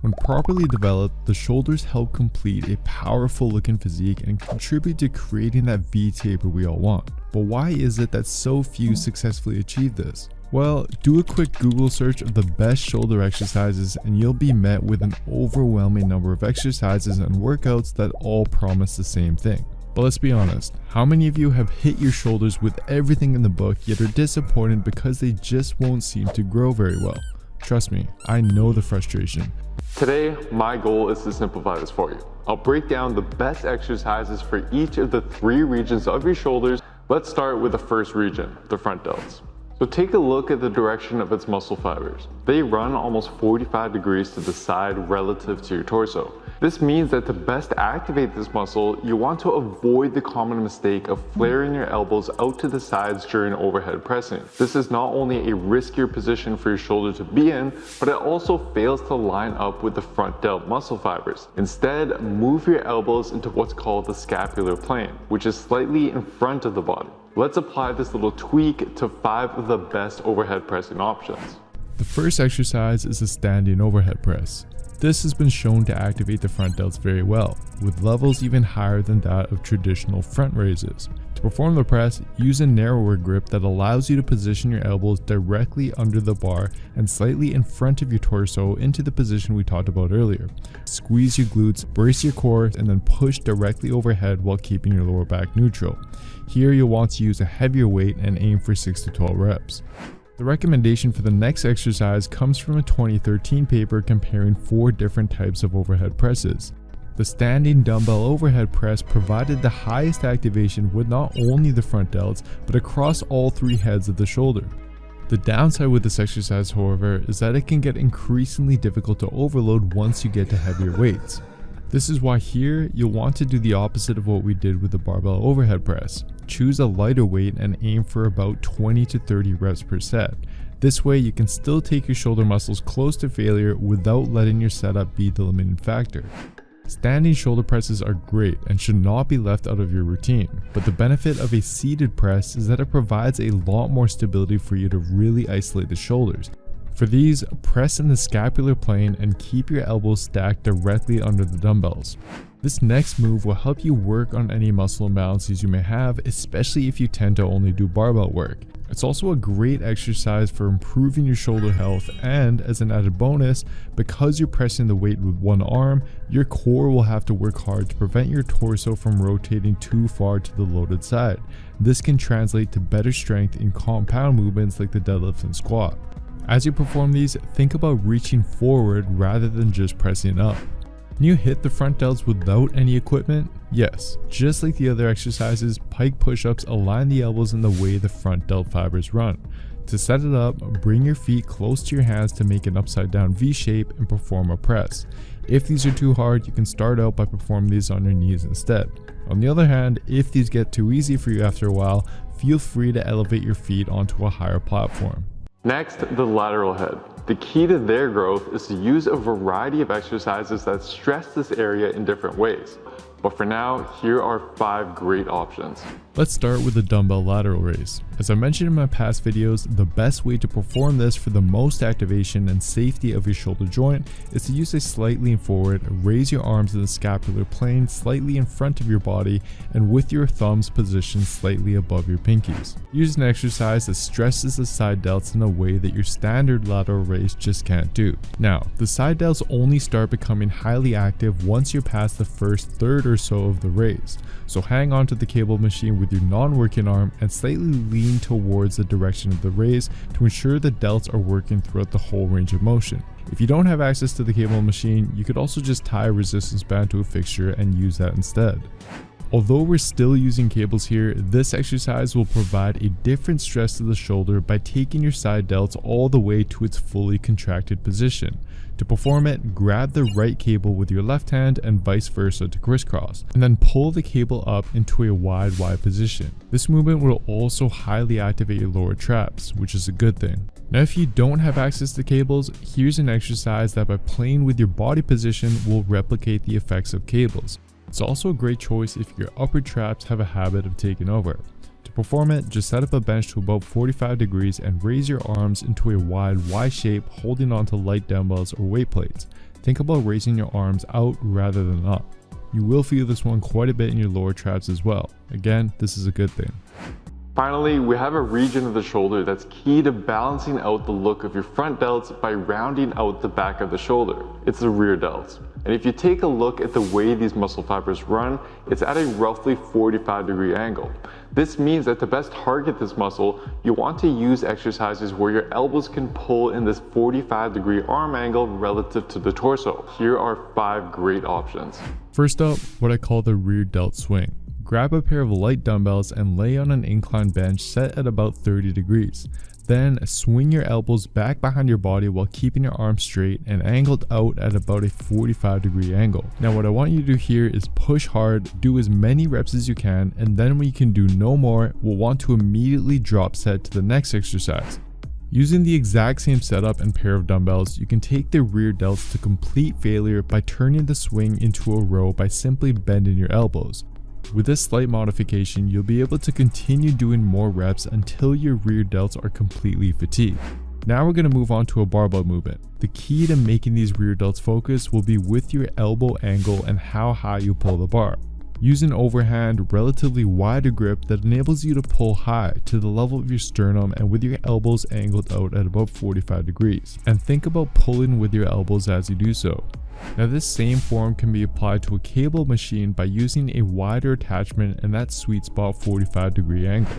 When properly developed, the shoulders help complete a powerful looking physique and contribute to creating that V taper we all want. But why is it that so few successfully achieve this? Well, do a quick Google search of the best shoulder exercises and you'll be met with an overwhelming number of exercises and workouts that all promise the same thing. But let's be honest, how many of you have hit your shoulders with everything in the book yet are disappointed because they just won't seem to grow very well? Trust me, I know the frustration. Today, my goal is to simplify this for you. I'll break down the best exercises for each of the 3 regions of your shoulders. Let's start with the first region, the front delts. So take a look at the direction of its muscle fibers. They run almost 45 degrees to the side relative to your torso. This means that to best activate this muscle, you want to avoid the common mistake of flaring your elbows out to the sides during overhead pressing. This is not only a riskier position for your shoulder to be in, but it also fails to line up with the front delt muscle fibers. Instead, move your elbows into what's called the scapular plane, which is slightly in front of the body. Let's apply this little tweak to 5 of the best overhead pressing options. The first exercise is a standing overhead press. This has been shown to activate the front delts very well, with levels even higher than that of traditional front raises. To perform the press, use a narrower grip that allows you to position your elbows directly under the bar and slightly in front of your torso into the position we talked about earlier. Squeeze your glutes, brace your core, and then push directly overhead while keeping your lower back neutral. Here you'll want to use a heavier weight and aim for 6 to 12 reps. The recommendation for the next exercise comes from a 2013 paper comparing 4 different types of overhead presses. The standing dumbbell overhead press provided the highest activation with not only the front delts, but across all 3 heads of the shoulder. The downside with this exercise, however, is that it can get increasingly difficult to overload once you get to heavier weights. This is why here you'll want to do the opposite of what we did with the barbell overhead press. Choose a lighter weight and aim for about 20 to 30 reps per set. This way you can still take your shoulder muscles close to failure without letting your setup be the limiting factor. Standing shoulder presses are great and should not be left out of your routine, but the benefit of a seated press is that it provides a lot more stability for you to really isolate the shoulders. For these, press in the scapular plane and keep your elbows stacked directly under the dumbbells. This next move will help you work on any muscle imbalances you may have, especially if you tend to only do barbell work. It's also a great exercise for improving your shoulder health, and as an added bonus, because you're pressing the weight with one arm, your core will have to work hard to prevent your torso from rotating too far to the loaded side. This can translate to better strength in compound movements like the deadlift and squat. As you perform these, think about reaching forward rather than just pressing up. Can you hit the front delts without any equipment? Yes, just like the other exercises, pike push-ups align the elbows in the way the front delt fibers run. To set it up, bring your feet close to your hands to make an upside down V shape and perform a press. If these are too hard, you can start out by performing these on your knees instead. On the other hand, if these get too easy for you after a while, feel free to elevate your feet onto a higher platform. Next, the lateral head. The key to their growth is to use a variety of exercises that stress this area in different ways. But for now, here are 5 great options. Let's start with the dumbbell lateral raise. As I mentioned in my past videos, the best way to perform this for the most activation and safety of your shoulder joint is to use a slight lean forward, raise your arms in the scapular plane slightly in front of your body, and with your thumbs positioned slightly above your pinkies. Use an exercise that stresses the side delts in a way that your standard lateral raise just can't do. Now, the side delts only start becoming highly active once you're past the first third or so of the raise. So hang on to the cable machine with your non-working arm and slightly lean towards the direction of the raise to ensure the delts are working throughout the whole range of motion. If you don't have access to the cable machine, you could also just tie a resistance band to a fixture and use that instead. Although we're still using cables here, this exercise will provide a different stress to the shoulder by taking your side delts all the way to its fully contracted position. To perform it, grab the right cable with your left hand and vice versa to crisscross, and then pull the cable up into a wide position. This movement will also highly activate your lower traps, which is a good thing. Now if you don't have access to cables, here's an exercise that by playing with your body position will replicate the effects of cables. It's also a great choice if your upper traps have a habit of taking over. To perform it, just set up a bench to about 45 degrees and raise your arms into a wide Y shape, holding onto light dumbbells or weight plates. think about raising your arms out rather than up. You will feel this one quite a bit in your lower traps as well. Again, this is a good thing. Finally, we have a region of the shoulder that's key to balancing out the look of your front delts by rounding out the back of the shoulder. It's the rear delts. And if you take a look at the way these muscle fibers run, it's at a roughly 45-degree angle. This means that to best target this muscle, you want to use exercises where your elbows can pull in this 45-degree arm angle relative to the torso. Here are 5 great options. First up, what I call the rear delt swing. Grab a pair of light dumbbells and lay on an incline bench set at about 30 degrees. Then swing your elbows back behind your body while keeping your arms straight and angled out at about a 45-degree angle. Now what I want you to do here is push hard, do as many reps as you can, and then when you can do no more, we'll want to immediately drop set to the next exercise. Using the exact same setup and pair of dumbbells, you can take the rear delts to complete failure by turning the swing into a row by simply bending your elbows. With this slight modification, you'll be able to continue doing more reps until your rear delts are completely fatigued. Now we're going to move on to a barbell movement. The key to making these rear delts focus will be with your elbow angle and how high you pull the bar. Use an overhand, relatively wider grip that enables you to pull high to the level of your sternum and with your elbows angled out at about 45 degrees. And think about pulling with your elbows as you do so. Now this same form can be applied to a cable machine by using a wider attachment and that sweet spot 45-degree angle.